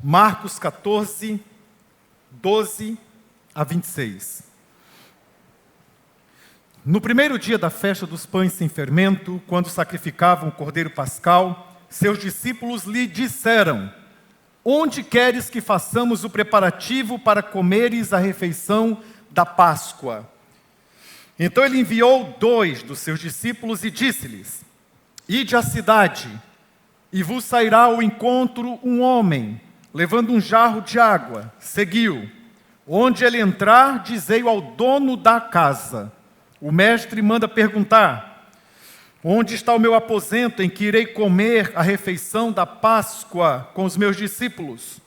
Marcos 14, 12 a 26. No primeiro dia da festa dos pães sem fermento, quando sacrificavam o cordeiro pascal, seus discípulos lhe disseram: onde queres que façamos o preparativo para comeres a refeição da Páscoa? Então ele enviou 2 dos seus discípulos e disse-lhes: ide à cidade, e vos sairá ao encontro um homem, levando um jarro de água. Seguiu. Onde ele entrar, dizei-o ao dono da casa: o mestre manda perguntar: onde está o meu aposento em que irei comer a refeição da Páscoa com os meus discípulos?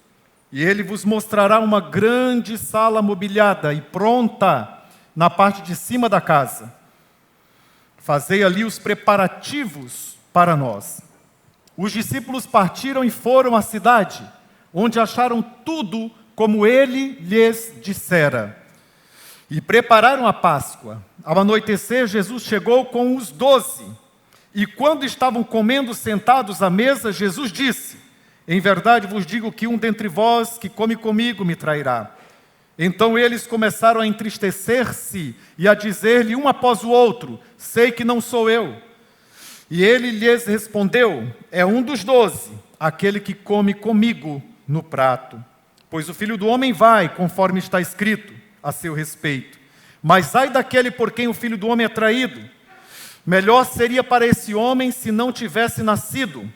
E ele vos mostrará uma grande sala mobiliada e pronta na parte de cima da casa. Fazei ali os preparativos para nós. Os discípulos partiram e foram à cidade, onde acharam tudo como ele lhes dissera. E prepararam a Páscoa. Ao anoitecer, Jesus chegou com os 12. E quando estavam comendo sentados à mesa, Jesus disse: em verdade vos digo que um dentre vós que come comigo me trairá. Então eles começaram a entristecer-se e a dizer-lhe um após o outro: sei que não sou eu. E ele lhes respondeu: é um dos 12, aquele que come comigo no prato. Pois o Filho do Homem vai, conforme está escrito a seu respeito. Mas ai daquele por quem o Filho do Homem é traído. Melhor seria para esse homem se não tivesse nascido.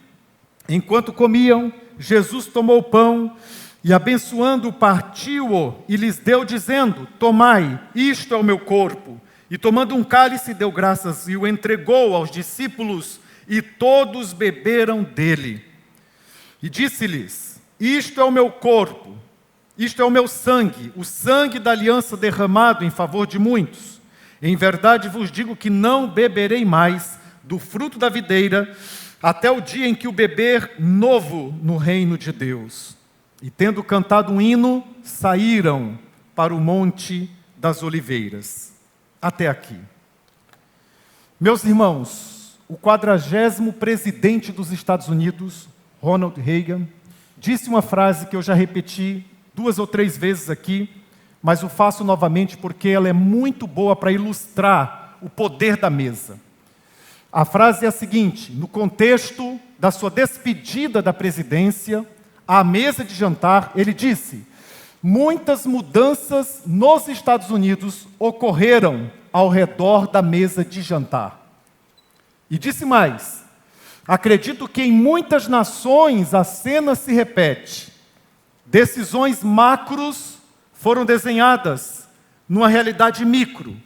Enquanto comiam, Jesus tomou o pão e, abençoando-o, partiu-o e lhes deu, dizendo: tomai, isto é o meu corpo. E tomando um cálice, deu graças e o entregou aos discípulos, e todos beberam dele. E disse-lhes: isto é o meu corpo, isto é o meu sangue, o sangue da aliança derramado em favor de muitos. Em verdade vos digo que não beberei mais do fruto da videira, até o dia em que o beber novo no reino de Deus. E tendo cantado um hino, saíram para o Monte das Oliveiras. Até aqui. Meus irmãos, o 40º presidente dos Estados Unidos, Ronald Reagan, disse uma frase que eu já repeti 2 ou 3 vezes aqui, mas o faço novamente porque ela é muito boa para ilustrar o poder da mesa. A frase é a seguinte: no contexto da sua despedida da presidência, à mesa de jantar, ele disse: muitas mudanças nos Estados Unidos ocorreram ao redor da mesa de jantar. E disse mais: acredito que em muitas nações a cena se repete. Decisões macros foram desenhadas numa realidade micro,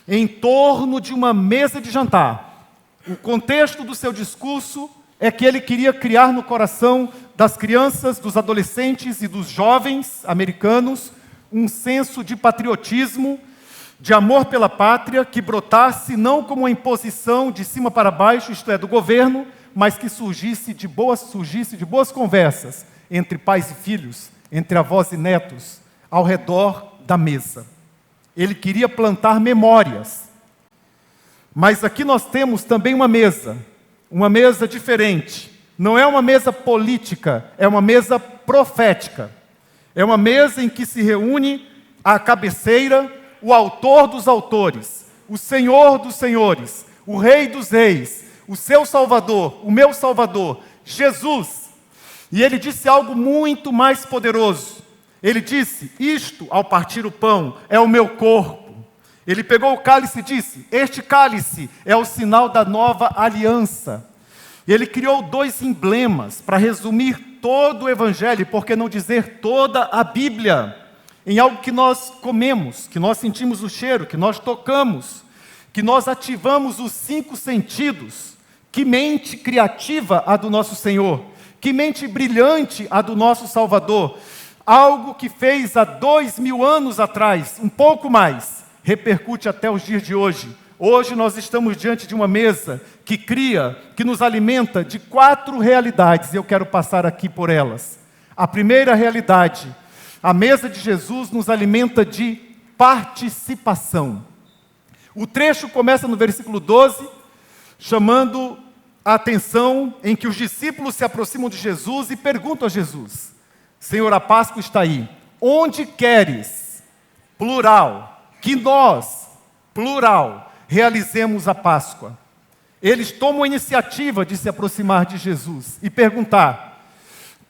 em torno de uma mesa de jantar. O contexto do seu discurso é que ele queria criar no coração das crianças, dos adolescentes e dos jovens americanos um senso de patriotismo, de amor pela pátria, que brotasse não como uma imposição de cima para baixo, isto é, do governo, mas que surgisse de boas conversas entre pais e filhos, entre avós e netos, ao redor da mesa. Ele queria plantar memórias. Mas aqui nós temos também uma mesa diferente. Não é uma mesa política, é uma mesa profética. É uma mesa em que se reúne à cabeceira o autor dos autores, o Senhor dos senhores, o Rei dos reis, o seu Salvador, o meu Salvador, Jesus. E ele disse algo muito mais poderoso. Ele disse: isto, ao partir o pão, é o meu corpo. Ele pegou o cálice e disse: este cálice é o sinal da nova aliança. E ele criou 2 emblemas para resumir todo o Evangelho, por que não dizer toda a Bíblia, em algo que nós comemos, que nós sentimos o cheiro, que nós tocamos, que nós ativamos os 5 sentidos. Que mente criativa a do nosso Senhor, que mente brilhante a do nosso Salvador. Algo que fez há 2000 anos atrás, um pouco mais, repercute até os dias de hoje. Hoje nós estamos diante de uma mesa que cria, que nos alimenta de 4 realidades, e eu quero passar aqui por elas. A primeira realidade: a mesa de Jesus nos alimenta de participação. O trecho começa no versículo 12, chamando a atenção em que os discípulos se aproximam de Jesus e perguntam a Jesus: Senhor, a Páscoa está aí. Onde queres, plural, que nós, plural, realizemos a Páscoa? Eles tomam a iniciativa de se aproximar de Jesus e perguntar: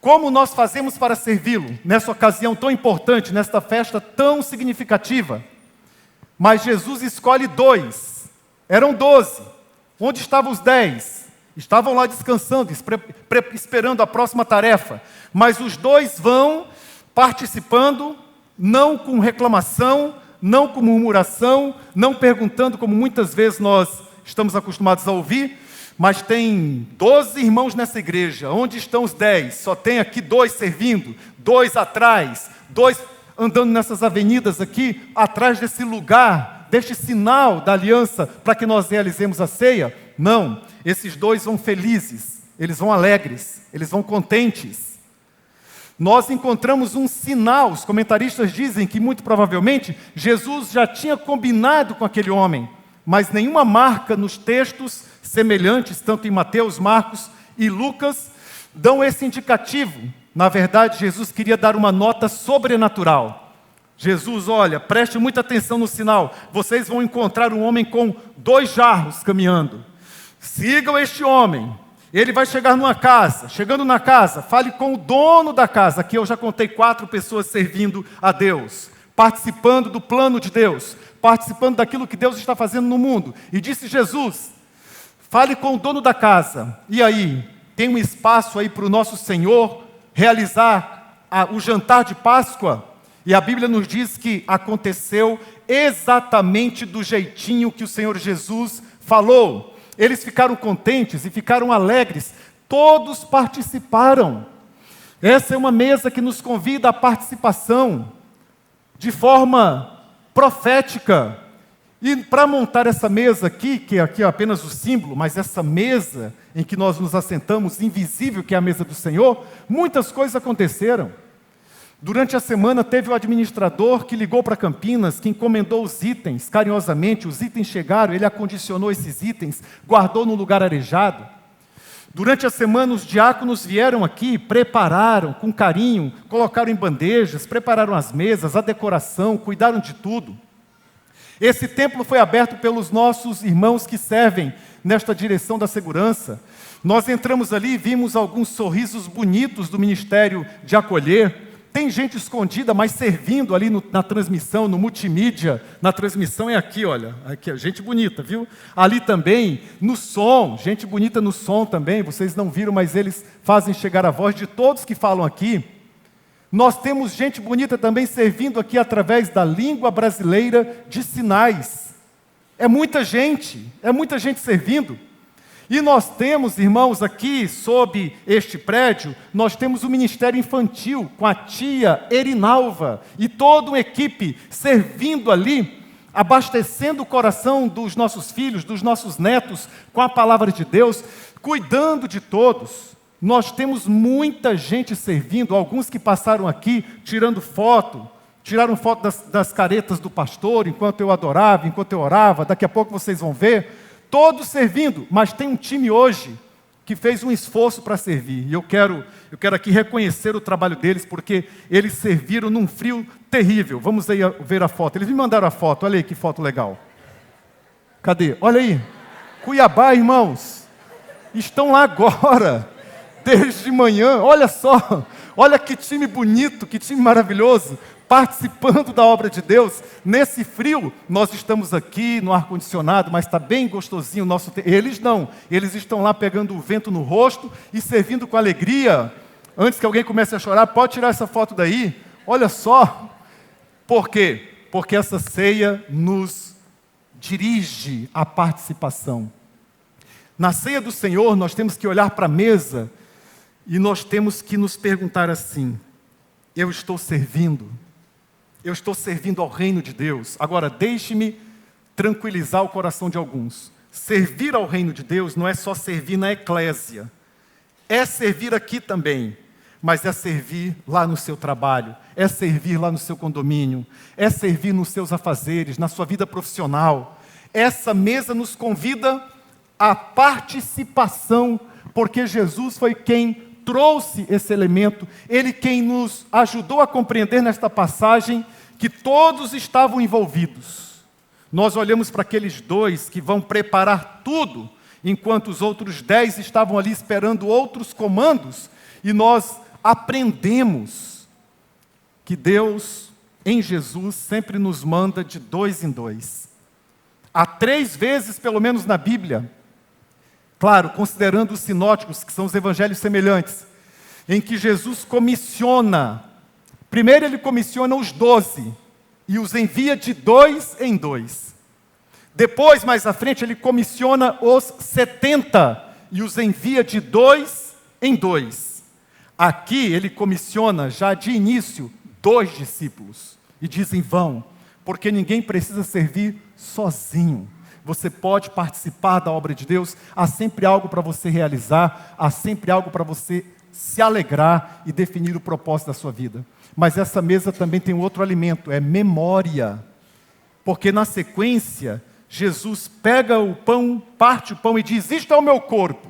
como nós fazemos para servi-lo nessa ocasião tão importante, nesta festa tão significativa? Mas Jesus escolhe 2, eram 12. Onde estavam os 10? Estavam lá descansando, esperando a próxima tarefa. Mas os 2 vão participando, não com reclamação, não com murmuração, não perguntando como muitas vezes nós estamos acostumados a ouvir. Mas tem 12 irmãos nessa igreja. Onde estão os 10? Só tem aqui 2 servindo, 2 atrás, 2 andando nessas avenidas aqui, atrás desse lugar, deste sinal da aliança, para que nós realizemos a ceia. Não, esses 2 vão felizes, eles vão alegres, eles vão contentes. Nós encontramos um sinal. Os comentaristas dizem que muito provavelmente Jesus já tinha combinado com aquele homem, mas nenhuma marca nos textos semelhantes, tanto em Mateus, Marcos e Lucas, dão esse indicativo. Na verdade, Jesus queria dar uma nota sobrenatural. Jesus, olha, preste muita atenção no sinal. Vocês vão encontrar um homem com 2 jarros caminhando. Sigam este homem. Ele vai chegar numa casa. Chegando na casa, fale com o dono da casa. Aqui eu já contei 4 pessoas servindo a Deus, participando do plano de Deus, participando daquilo que Deus está fazendo no mundo. E disse Jesus: fale com o dono da casa. E aí, tem um espaço aí para o nosso Senhor realizar o jantar de Páscoa? E a Bíblia nos diz que aconteceu exatamente do jeitinho que o Senhor Jesus falou. Eles ficaram contentes e ficaram alegres. Todos participaram. Essa é uma mesa que nos convida à participação de forma profética. E para montar essa mesa aqui, que aqui é apenas o símbolo, mas essa mesa em que nós nos assentamos, invisível, que é a mesa do Senhor, muitas coisas aconteceram. Durante a semana teve o administrador que ligou para Campinas, que encomendou os itens carinhosamente. Os itens chegaram, ele acondicionou esses itens, guardou num lugar arejado. Durante a semana os diáconos vieram aqui, prepararam com carinho, colocaram em bandejas, prepararam as mesas, a decoração, cuidaram de tudo. Esse templo foi aberto pelos nossos irmãos que servem nesta direção da segurança. Nós entramos ali e vimos alguns sorrisos bonitos do Ministério de Acolher. Tem gente escondida, mas servindo ali na transmissão, no multimídia. Na transmissão é aqui, olha. Aqui, gente bonita, viu? Ali também, no som. Gente bonita no som também. Vocês não viram, mas eles fazem chegar a voz de todos que falam aqui. Nós temos gente bonita também servindo aqui através da língua brasileira de sinais. É muita gente servindo. E nós temos, irmãos, aqui sob este prédio, nós temos o Ministério Infantil com a tia Erinalva e toda uma equipe servindo ali, abastecendo o coração dos nossos filhos, dos nossos netos com a palavra de Deus, cuidando de todos. Nós temos muita gente servindo, alguns que passaram aqui tirando foto, tiraram foto das caretas do pastor, enquanto eu adorava, enquanto eu orava. Daqui a pouco vocês vão ver, todos servindo. Mas tem um time hoje que fez um esforço para servir, e eu quero aqui reconhecer o trabalho deles, porque eles serviram num frio terrível. Vamos aí ver a foto, eles me mandaram a foto, olha aí que foto legal. Cadê? Olha aí, Cuiabá, irmãos, estão lá agora, desde manhã. Olha só, olha que time bonito, que time maravilhoso, participando da obra de Deus. Nesse frio, nós estamos aqui no ar-condicionado, mas está bem gostosinho o nosso tempo. Eles não, eles estão lá pegando o vento no rosto e servindo com alegria. Antes que alguém comece a chorar, pode tirar essa foto daí. Olha só. Por quê? Porque essa ceia nos dirige à participação. Na ceia do Senhor, nós temos que olhar para a mesa e nós temos que nos perguntar assim: eu estou servindo ao reino de Deus. Agora, deixe-me tranquilizar o coração de alguns. Servir ao reino de Deus não é só servir na eclésia. É servir aqui também, mas é servir lá no seu trabalho, é servir lá no seu condomínio, é servir nos seus afazeres, na sua vida profissional. Essa mesa nos convida à participação, porque Jesus foi quem trouxe esse elemento, Ele quem nos ajudou a compreender nesta passagem que todos estavam envolvidos. Nós olhamos para aqueles 2 que vão preparar tudo, enquanto os outros 10 estavam ali esperando outros comandos, e nós aprendemos que Deus, em Jesus, sempre nos manda de 2 em 2. Há 3 vezes, pelo menos na Bíblia, claro, considerando os sinóticos, que são os evangelhos semelhantes, em que Jesus comissiona. Primeiro ele comissiona os 12 e os envia de 2 em 2. Depois, mais à frente, ele comissiona os 70 e os envia de 2 em 2. Aqui ele comissiona já de início 2 discípulos e dizem: vão, porque ninguém precisa servir sozinho. Você pode participar da obra de Deus, há sempre algo para você realizar, há sempre algo para você se alegrar e definir o propósito da sua vida. Mas essa mesa também tem um outro alimento, é memória. Porque na sequência, Jesus pega o pão, parte o pão e diz: isto é o meu corpo.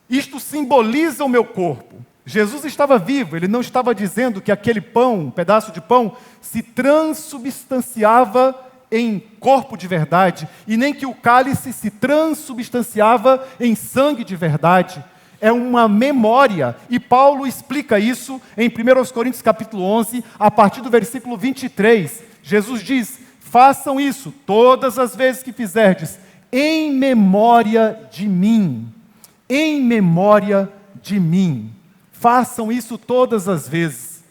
Isto simboliza o meu corpo. Jesus estava vivo, ele não estava dizendo que aquele pão, um pedaço de pão, se transubstanciava em corpo de verdade, e nem que o cálice se transubstanciava em sangue de verdade. É uma memória, e Paulo explica isso em 1 Coríntios capítulo 11, a partir do versículo 23. Jesus diz: façam isso todas as vezes que fizerdes, em memória de mim. Em memória de mim. Façam isso todas as vezes.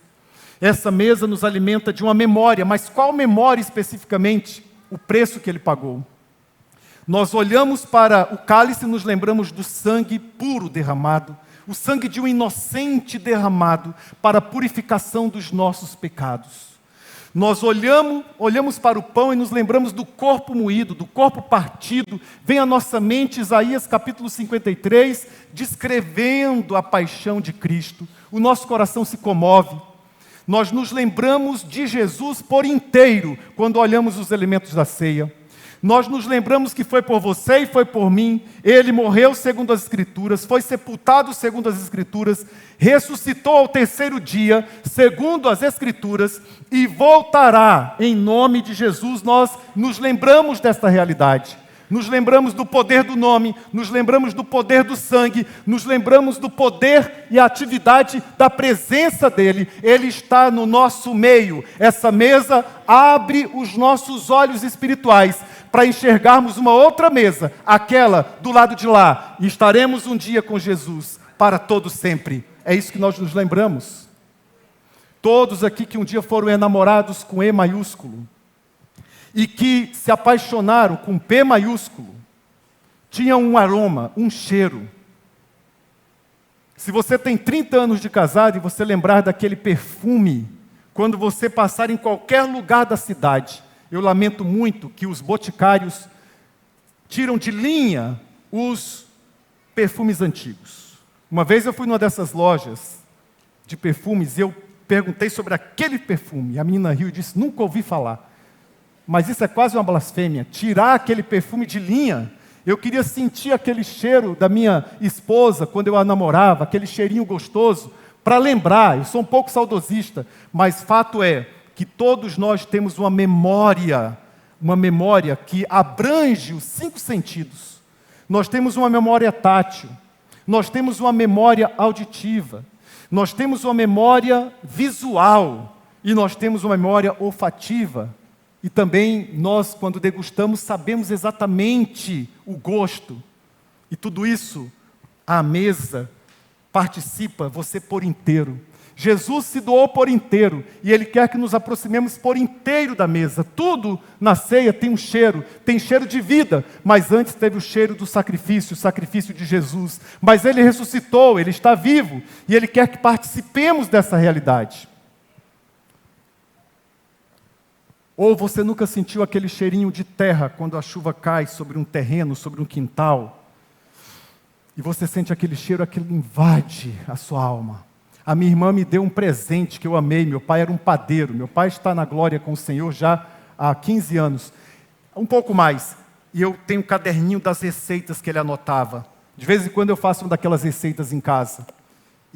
Essa mesa nos alimenta de uma memória, mas qual memória especificamente? O preço que ele pagou. Nós olhamos para o cálice e nos lembramos do sangue puro derramado, o sangue de um inocente derramado para a purificação dos nossos pecados. Nós olhamos para o pão e nos lembramos do corpo moído, do corpo partido. Vem à nossa mente Isaías capítulo 53, descrevendo a paixão de Cristo. O nosso coração se comove. Nós nos lembramos de Jesus por inteiro quando olhamos os elementos da ceia. Nós nos lembramos que foi por você e foi por mim. Ele morreu segundo as Escrituras, foi sepultado segundo as Escrituras, ressuscitou ao 3º dia, segundo as Escrituras, e voltará em nome de Jesus. Nós nos lembramos desta realidade. Nos lembramos do poder do nome, nos lembramos do poder do sangue, nos lembramos do poder e a atividade da presença dEle. Ele está no nosso meio. Essa mesa abre os nossos olhos espirituais para enxergarmos uma outra mesa, aquela do lado de lá. E estaremos um dia com Jesus para todo sempre. É isso que nós nos lembramos. Todos aqui que um dia foram enamorados com E maiúsculo, e que se apaixonaram com P maiúsculo, tinham um aroma, um cheiro. Se você tem 30 anos de casado e você lembrar daquele perfume, quando você passar em qualquer lugar da cidade, eu lamento muito que os boticários tiram de linha os perfumes antigos. Uma vez eu fui numa dessas lojas de perfumes e eu perguntei sobre aquele perfume. A menina riu e disse: nunca ouvi falar. Mas isso é quase uma blasfêmia, tirar aquele perfume de linha. Eu queria sentir aquele cheiro da minha esposa quando eu a namorava, aquele cheirinho gostoso, para lembrar. Eu sou um pouco saudosista, mas fato é que todos nós temos uma memória que abrange os 5 sentidos. Nós temos uma memória tátil, nós temos uma memória auditiva, nós temos uma memória visual e nós temos uma memória olfativa. E também nós, quando degustamos, sabemos exatamente o gosto. E tudo isso, à mesa, participa você por inteiro. Jesus se doou por inteiro, e Ele quer que nos aproximemos por inteiro da mesa. Tudo na ceia tem cheiro de vida, mas antes teve o cheiro do sacrifício, o sacrifício de Jesus. Mas Ele ressuscitou, Ele está vivo, e Ele quer que participemos dessa realidade. Ou você nunca sentiu aquele cheirinho de terra quando a chuva cai sobre um terreno, sobre um quintal? E você sente aquele cheiro, aquilo invade a sua alma. A minha irmã me deu um presente que eu amei. Meu pai era um padeiro. Meu pai está na glória com o Senhor já há 15 anos. Um pouco mais. E eu tenho um caderninho das receitas que ele anotava. De vez em quando eu faço uma daquelas receitas em casa.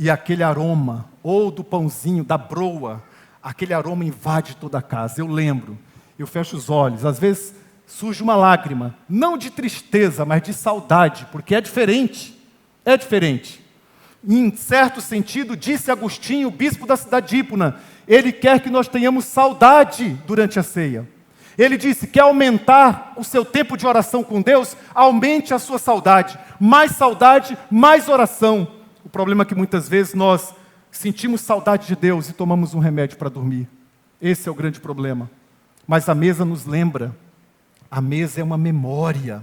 e aquele aroma, ou do pãozinho, da broa, aquele aroma invade toda a casa. Eu lembro, eu fecho os olhos, às vezes surge uma lágrima, não de tristeza, mas de saudade, porque é diferente, é diferente. Em certo sentido, disse Agostinho, o bispo da cidade de Hipona, ele quer que nós tenhamos saudade durante a ceia. Ele disse, quer aumentar o seu tempo de oração com Deus? Aumente a sua saudade, mais oração. O problema é que muitas vezes nós sentimos saudade de Deus e tomamos um remédio para dormir. Esse é o grande problema. Mas a mesa nos lembra. A mesa é uma memória.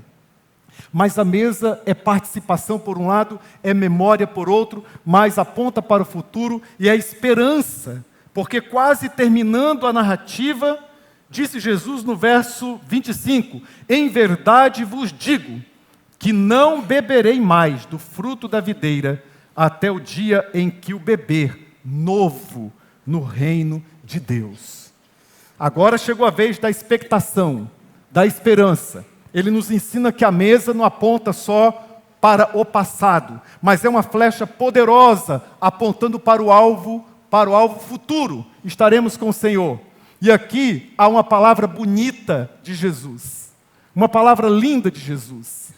Mas a mesa é participação por um lado, é memória por outro, mas aponta para o futuro e é esperança. Porque quase terminando a narrativa, disse Jesus no verso 25, em verdade vos digo, que não beberei mais do fruto da videira, até o dia em que o beber novo no reino de Deus. Agora chegou a vez da expectação, da esperança. Ele nos ensina que a mesa não aponta só para o passado, mas é uma flecha poderosa apontando para o alvo futuro. Estaremos com o Senhor. E aqui há uma palavra bonita de Jesus, uma palavra linda de Jesus.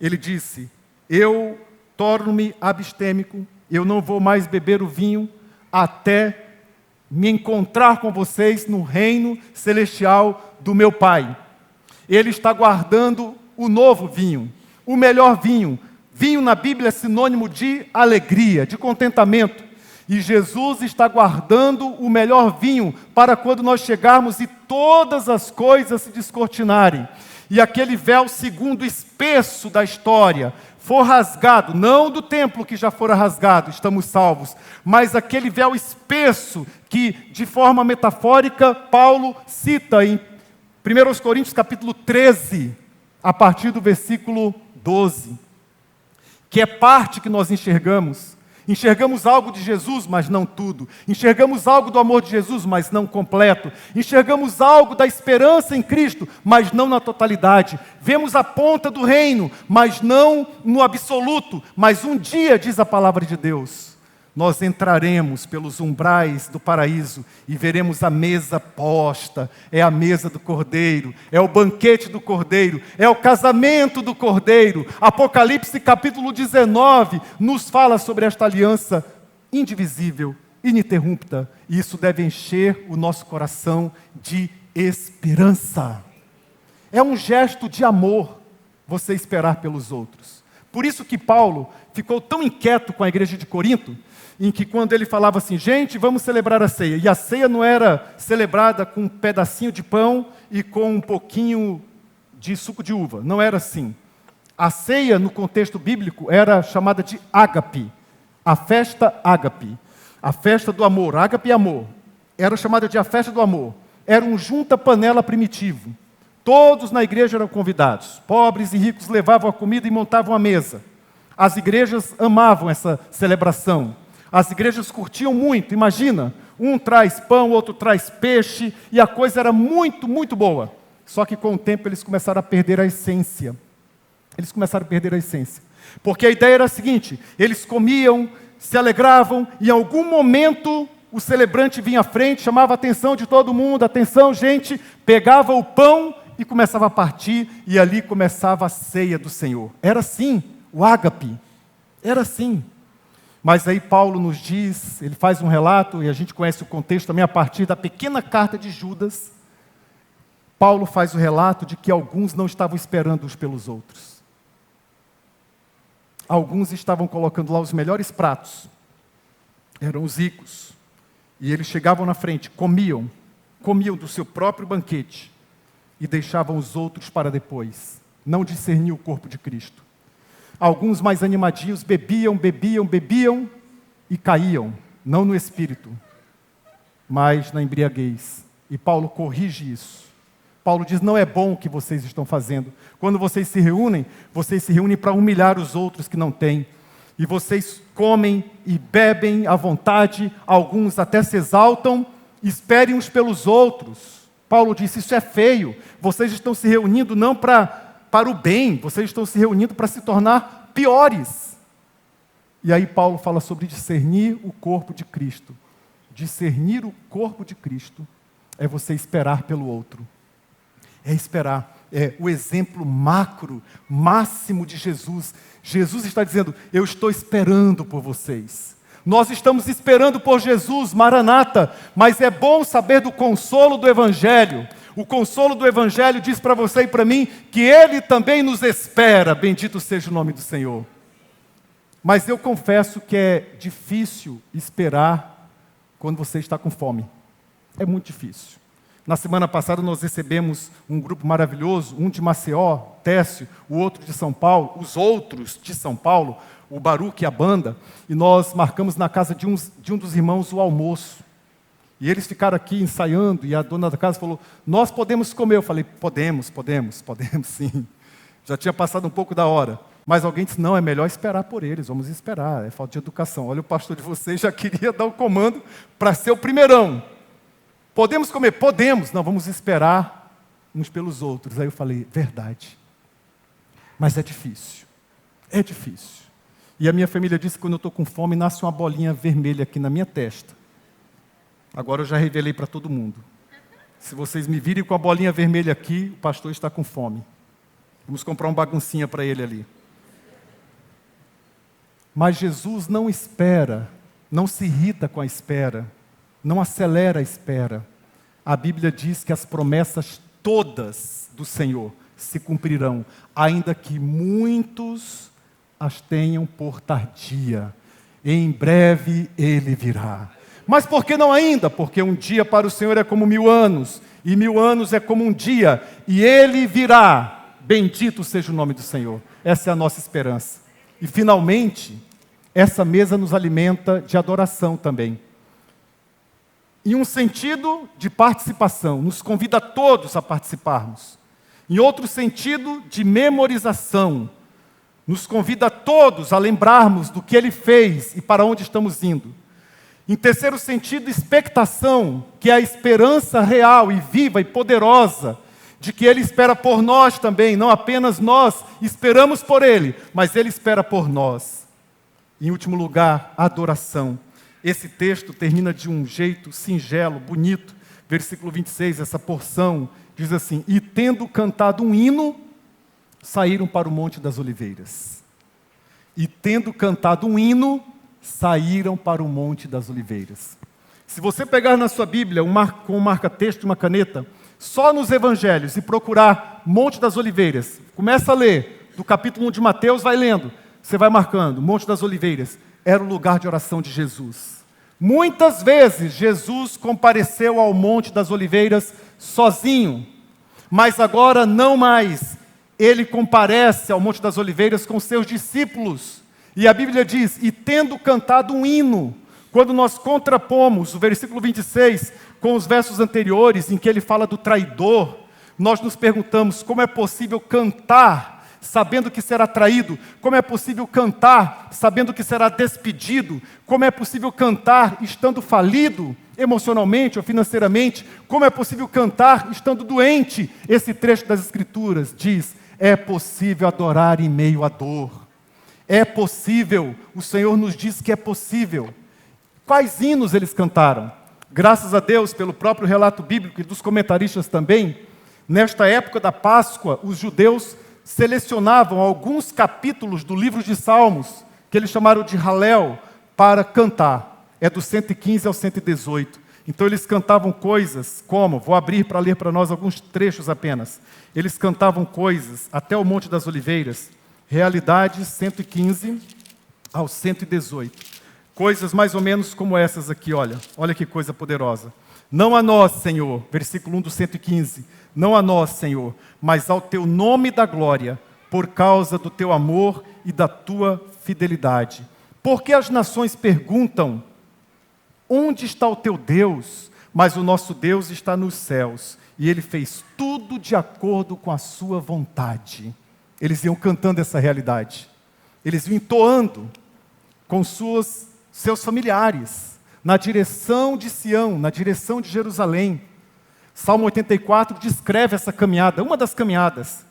Ele disse, eu torno-me abstêmico, eu não vou mais beber o vinho até me encontrar com vocês no reino celestial do meu Pai. Ele está guardando o novo vinho, o melhor vinho. Vinho na Bíblia é sinônimo de alegria, de contentamento. E Jesus está guardando o melhor vinho para quando nós chegarmos e todas as coisas se descortinarem. E aquele véu segundo espesso da história for rasgado, não do templo que já fora rasgado, estamos salvos, mas aquele véu espesso que, de forma metafórica, Paulo cita em 1 Coríntios capítulo 13, a partir do versículo 12, que é parte que nós enxergamos. Enxergamos algo de Jesus, mas não tudo. Enxergamos algo do amor de Jesus, mas não completo. Enxergamos algo da esperança em Cristo, mas não na totalidade. Vemos a ponta do reino, mas não no absoluto. Mas um dia, diz a palavra de Deus, nós entraremos pelos umbrais do paraíso e veremos a mesa posta. É a mesa do Cordeiro, é o banquete do Cordeiro, é o casamento do Cordeiro. Apocalipse capítulo 19 nos fala sobre esta aliança indivisível, ininterrupta. E isso deve encher o nosso coração de esperança. É um gesto de amor você esperar pelos outros. Por isso que Paulo ficou tão inquieto com a igreja de Corinto, em que quando ele falava assim, gente, vamos celebrar a ceia. E a ceia não era celebrada com um pedacinho de pão e com um pouquinho de suco de uva. Não era assim. A ceia, no contexto bíblico, era chamada de ágape. A festa ágape. A festa do amor. Ágape e amor. Era chamada de a festa do amor. Era um junta-panela primitivo. Todos na igreja eram convidados. Pobres e ricos levavam a comida e montavam a mesa. As igrejas amavam essa celebração. As igrejas curtiam muito, imagina, um traz pão, outro traz peixe, e a coisa era muito, muito boa. Só que com o tempo eles começaram a perder a essência. Porque a ideia era a seguinte, eles comiam, se alegravam, e em algum momento o celebrante vinha à frente, chamava a atenção de todo mundo, atenção gente, pegava o pão e começava a partir, e ali começava a ceia do Senhor. Era assim, o ágape, era assim. Mas aí Paulo nos diz, ele faz um relato, e a gente conhece o contexto também a partir da pequena carta de Judas. Paulo faz o relato de que alguns não estavam esperando uns pelos outros. Alguns estavam colocando lá os melhores pratos. Eram os ricos. E eles chegavam na frente, comiam do seu próprio banquete e deixavam os outros para depois. Não discerniam o corpo de Cristo. Alguns mais animadinhos bebiam e caíam, não no espírito, mas na embriaguez. E Paulo corrige isso. Paulo diz, não é bom o que vocês estão fazendo. Quando vocês se reúnem para humilhar os outros que não têm. E vocês comem e bebem à vontade, alguns até se exaltam, esperem uns pelos outros. Paulo disse, isso é feio. Vocês estão se reunindo não para o bem, vocês estão se reunindo para se tornar piores. E aí Paulo fala sobre discernir o corpo de Cristo. Discernir o corpo de Cristo é você esperar pelo outro. É esperar. É o exemplo máximo de Jesus. Jesus está dizendo, eu estou esperando por vocês. Nós estamos esperando por Jesus, Maranata, mas é bom saber do consolo do Evangelho. O consolo do Evangelho diz para você e para mim que Ele também nos espera, bendito seja o nome do Senhor. Mas eu confesso que é difícil esperar quando você está com fome. É muito difícil. Na semana passada nós recebemos um grupo maravilhoso, um de Maceió, Técio, o outro de São Paulo, os outros de São Paulo, o Baruque e a banda, e nós marcamos na casa de um dos irmãos o almoço. E eles ficaram aqui ensaiando, e a dona da casa falou, nós podemos comer. Eu falei, podemos sim. Já tinha passado um pouco da hora. Mas alguém disse, não, é melhor esperar por eles, vamos esperar, é falta de educação. Olha, o pastor de vocês já queria dar o comando para ser o primeirão. Podemos comer? Podemos. Não, vamos esperar uns pelos outros. Aí eu falei, verdade. Mas é difícil. É difícil. E a minha família disse que quando eu estou com fome, nasce uma bolinha vermelha aqui na minha testa. Agora eu já revelei para todo mundo. Se vocês me virem com a bolinha vermelha aqui, o pastor está com fome. Vamos comprar uma baguncinha para ele ali. Mas Jesus não espera, não se irrita com a espera, não acelera a espera. A Bíblia diz que as promessas todas do Senhor se cumprirão, ainda que muitos as tenham por tardia. Em breve Ele virá. Mas por que não ainda? Porque um dia para o Senhor é como 1000 anos, e 1000 anos é como um dia, e Ele virá. Bendito seja o nome do Senhor. Essa é a nossa esperança. E finalmente, essa mesa nos alimenta de adoração também. Em um sentido de participação, nos convida a todos a participarmos. Em outro sentido, de memorização, nos convida a todos a lembrarmos do que Ele fez e para onde estamos indo. Em terceiro sentido, expectação, que é a esperança real e viva e poderosa de que Ele espera por nós também, não apenas nós esperamos por Ele, mas Ele espera por nós. Em último lugar, adoração. Esse texto termina de um jeito singelo, bonito. Versículo 26, essa porção diz assim, e tendo cantado um hino, saíram para o Monte das Oliveiras. E tendo cantado um hino, saíram para o Monte das Oliveiras. Se você pegar na sua Bíblia, com um marca-texto e uma caneta, só nos Evangelhos e procurar Monte das Oliveiras, começa a ler, do capítulo 1 de Mateus, vai lendo, você vai marcando, Monte das Oliveiras, era o lugar de oração de Jesus. Muitas vezes Jesus compareceu ao Monte das Oliveiras sozinho, mas agora não mais. Ele comparece ao Monte das Oliveiras com seus discípulos. E a Bíblia diz, e tendo cantado um hino, quando nós contrapomos o versículo 26 com os versos anteriores, em que ele fala do traidor, nós nos perguntamos como é possível cantar sabendo que será traído, como é possível cantar sabendo que será despedido, como é possível cantar estando falido emocionalmente ou financeiramente, como é possível cantar estando doente. Esse trecho das Escrituras diz, é possível adorar em meio à dor. É possível, o Senhor nos diz que é possível. Quais hinos eles cantaram? Graças a Deus, pelo próprio relato bíblico e dos comentaristas também, nesta época da Páscoa, os judeus selecionavam alguns capítulos do livro de Salmos, que eles chamaram de Halel, para cantar. É do 115 ao 118. Então eles cantavam coisas como, vou abrir para ler para nós alguns trechos apenas. Eles cantavam coisas até o Monte das Oliveiras, Realidades 115 ao 118. Coisas mais ou menos como essas aqui, olha que coisa poderosa. Não a nós, Senhor, versículo 1 do 115, não a nós, Senhor, mas ao teu nome da glória, por causa do teu amor e da tua fidelidade. Porque as nações perguntam, onde está o teu Deus? Mas o nosso Deus está nos céus, e Ele fez tudo de acordo com a sua vontade. Eles iam cantando essa realidade. Eles iam entoando com seus familiares, na direção de Sião, na direção de Jerusalém. Salmo 84 descreve essa caminhada, uma das caminhadas.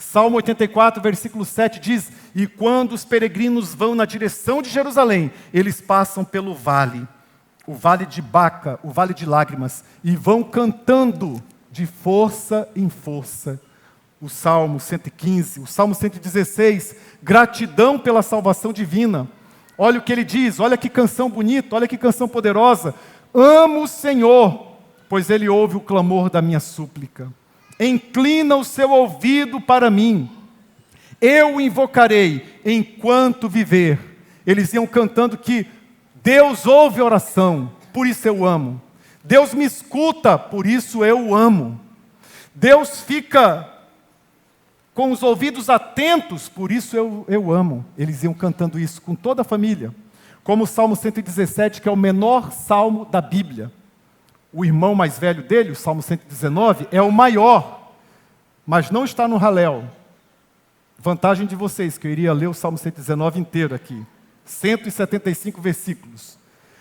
Salmo 84, versículo 7 diz: e quando os peregrinos vão na direção de Jerusalém, eles passam pelo vale, o vale de Baca, o vale de lágrimas, e vão cantando de força em força. O Salmo 115, o Salmo 116, gratidão pela salvação divina. Olha o que ele diz, olha que canção bonita, olha que canção poderosa. Amo o Senhor, pois Ele ouve o clamor da minha súplica. Inclina o seu ouvido para mim. Eu o invocarei enquanto viver. Eles iam cantando que Deus ouve a oração, por isso eu amo. Deus me escuta, por isso eu o amo. Deus fica com os ouvidos atentos, por isso eu amo. Eles iam cantando isso com toda a família. Como o Salmo 117, que é o menor salmo da Bíblia. O irmão mais velho dele, o Salmo 119, é o maior, mas não está no Halel. Vantagem de vocês, que eu iria ler o Salmo 119 inteiro aqui. 175 versículos.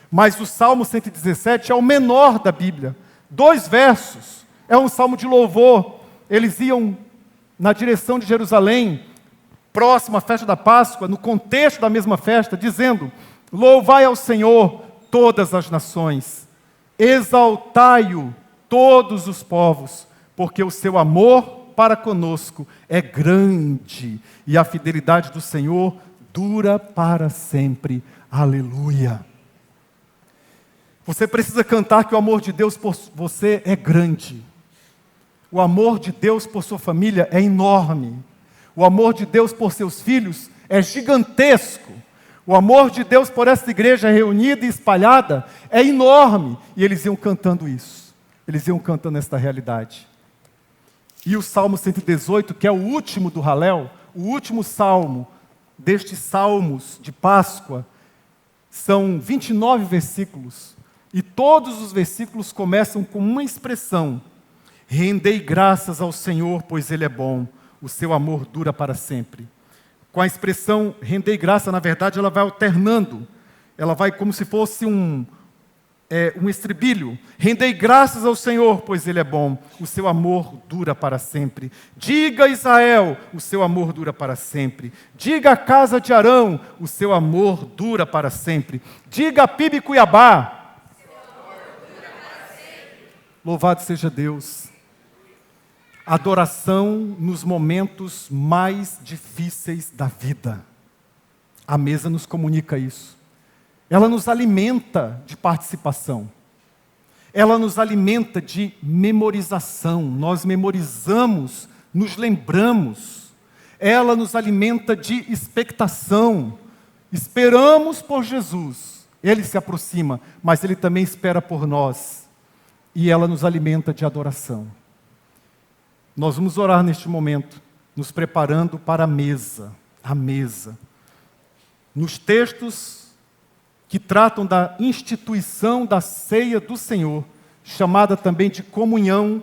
Mas o Salmo 117 é o menor da Bíblia. 2 versos. É um salmo de louvor. Eles iam na direção de Jerusalém, próximo à festa da Páscoa, no contexto da mesma festa, dizendo: louvai ao Senhor todas as nações, exaltai-o todos os povos, porque o seu amor para conosco é grande, e a fidelidade do Senhor dura para sempre. Aleluia. Você precisa cantar que o amor de Deus por você é grande. O amor de Deus por sua família é enorme. O amor de Deus por seus filhos é gigantesco. O amor de Deus por essa igreja reunida e espalhada é enorme. E eles iam cantando isso. Eles iam cantando esta realidade. E o Salmo 118, que é o último do Halel, o último salmo destes salmos de Páscoa, são 29 versículos. E todos os versículos começam com uma expressão: rendei graças ao Senhor, pois Ele é bom, o seu amor dura para sempre. Com a expressão rendei graça, na verdade, ela vai alternando. Ela vai como se fosse um estribilho. Rendei graças ao Senhor, pois Ele é bom, o seu amor dura para sempre. Diga a Israel, o seu amor dura para sempre. Diga a casa de Arão, o seu amor dura para sempre. Diga a Pibe Cuiabá, seu amor dura para sempre. Louvado seja Deus. Adoração nos momentos mais difíceis da vida. A mesa nos comunica isso. Ela nos alimenta de participação. Ela nos alimenta de memorização. Nós memorizamos, nos lembramos. Ela nos alimenta de expectação. Esperamos por Jesus. Ele se aproxima, mas Ele também espera por nós. E ela nos alimenta de adoração. Nós vamos orar neste momento, nos preparando para a mesa. Nos textos que tratam da instituição da ceia do Senhor, chamada também de comunhão,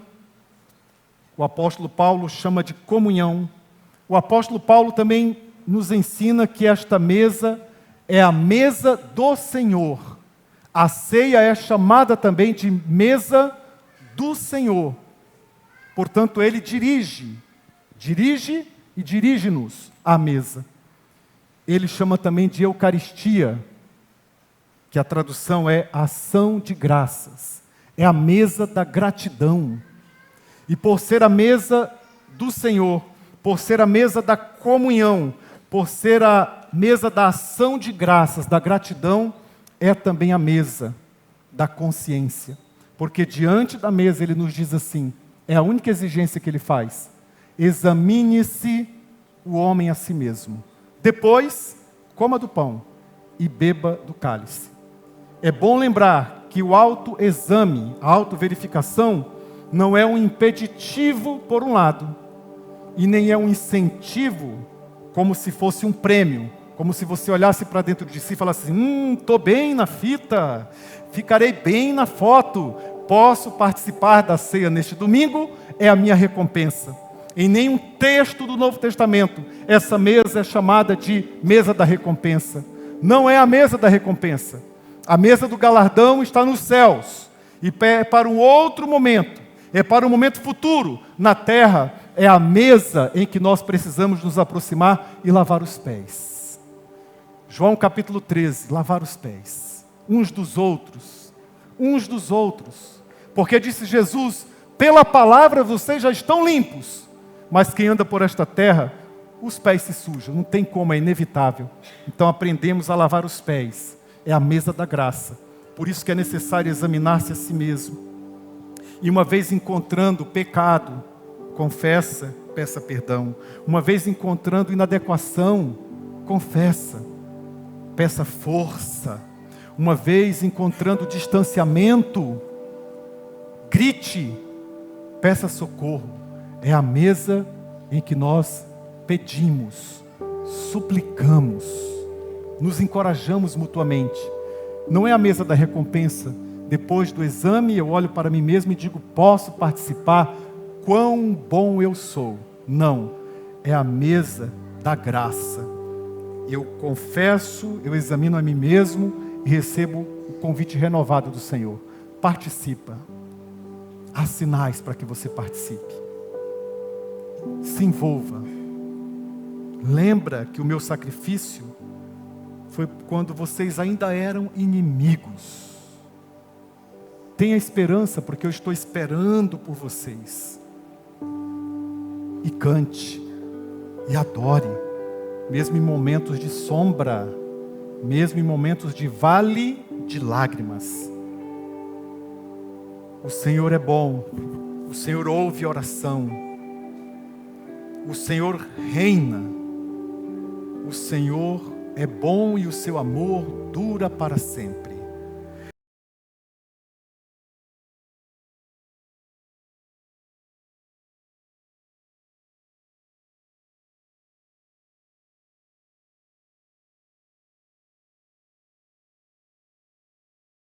o apóstolo Paulo chama de comunhão. O apóstolo Paulo também nos ensina que esta mesa é a mesa do Senhor. A ceia é chamada também de mesa do Senhor. Portanto, Ele dirige e dirige-nos à mesa. Ele chama também de Eucaristia, que a tradução é ação de graças. É a mesa da gratidão. E por ser a mesa do Senhor, por ser a mesa da comunhão, por ser a mesa da ação de graças, da gratidão, é também a mesa da consciência. Porque diante da mesa Ele nos diz assim, é a única exigência que Ele faz: examine-se o homem a si mesmo. Depois, coma do pão e beba do cálice. É bom lembrar que o autoexame, a autoverificação, não é um impeditivo por um lado, e nem é um incentivo como se fosse um prêmio, como se você olhasse para dentro de si e falasse: estou bem na fita, ficarei bem na foto, posso participar da ceia neste domingo, é a minha recompensa. Em nenhum texto do Novo Testamento, essa mesa é chamada de mesa da recompensa. Não é a mesa da recompensa. A mesa do galardão está nos céus, e é para um outro momento, é para um momento futuro, na terra, é a mesa em que nós precisamos nos aproximar e lavar os pés. João capítulo 13, lavar os pés, uns dos outros, porque disse Jesus, pela palavra vocês já estão limpos, mas quem anda por esta terra, os pés se sujam, não tem como, é inevitável. Então aprendemos a lavar os pés, é a mesa da graça, por isso que é necessário examinar-se a si mesmo, e uma vez encontrando o pecado, confessa, peça perdão, uma vez encontrando inadequação, confessa, peça força, uma vez encontrando distanciamento, grite, peça socorro. É a mesa em que nós pedimos, suplicamos, nos encorajamos mutuamente. Não é a mesa da recompensa. Depois do exame eu olho para mim mesmo e digo, posso participar, quão bom eu sou. Não, é a mesa da graça. Eu confesso, eu examino a mim mesmo e recebo o convite renovado do Senhor. Participa. Há sinais para que você participe. Se envolva. Lembra que o meu sacrifício foi quando vocês ainda eram inimigos. Tenha esperança, porque eu estou esperando por vocês. E cante, e adore, mesmo em momentos de sombra, mesmo em momentos de vale de lágrimas. O Senhor é bom, o Senhor ouve a oração, o Senhor reina, o Senhor é bom e o seu amor dura para sempre.